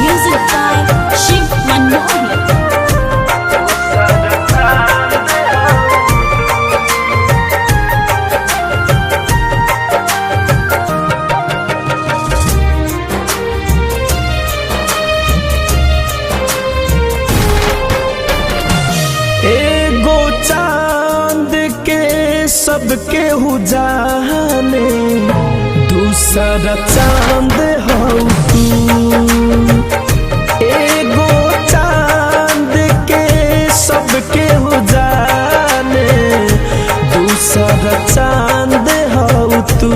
Music by Shiv Manohar. एगो चांद के सबके जाने दूसरा चांद हो तू। एगो चांद के सबके जाने दूसरा चांद हो तू।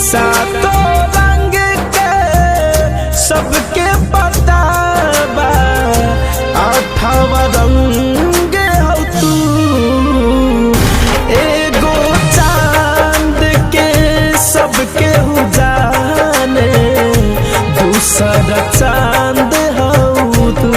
सातों रंग के सबके पता बा आठवा रंग हो तू। एगो चांद के सबके जाने दूसरा चांद हो तू।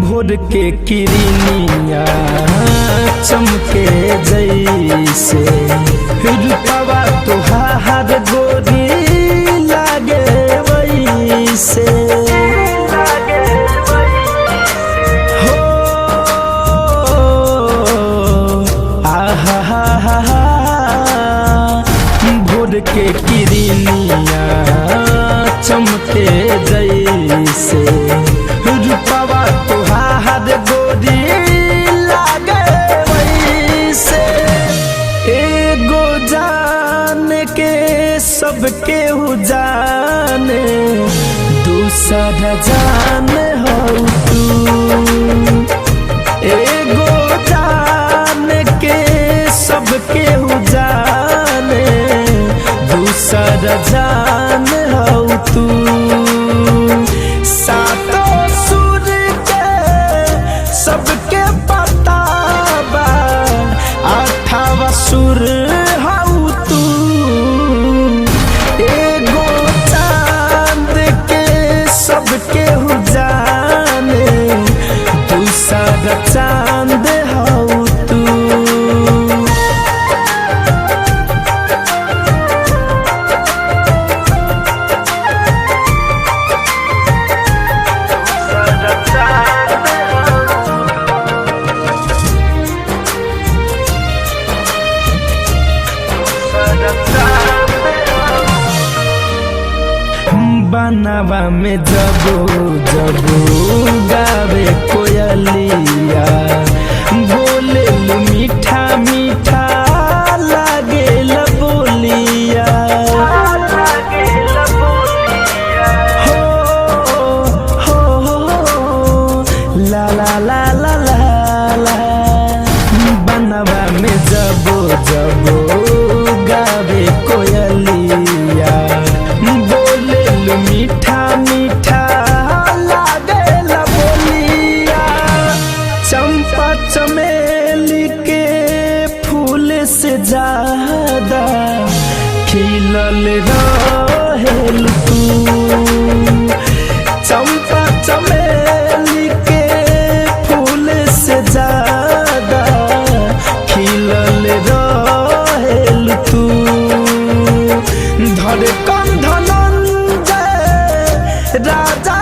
भोर के किरनिया चमके जैसे रूपवा तुहार गोरी लागे वैसे। हो आहा हा हा हा भोर के किरनिया चमके जैसे रूपवा तुहार गोरी लागे वैसे। एगो जान के सबके जाने दूसरा जान हो तू। एगो जान के सबके जाने दूसरा जान हो तू। सातों सुर के सबके पता बा आठवा सुर हो तू। एगो चांद के सबके जाने दूसरा चांद हो तू। बनवा में जबो जबो गावे कोयलिया बोले मीठा मीठा लागे बोलिया। हो ला ला ला ला ला बनवा में जबो जबो गावे कोयलिया मीठा मीठा लागे बोलिया। चंपा चमेली के फूल से ज्यादा खिलल रहेल तू। चंपा चमेली के फूल से ज्यादा खिलल रहेल तू। धड़कन धनंजय राजा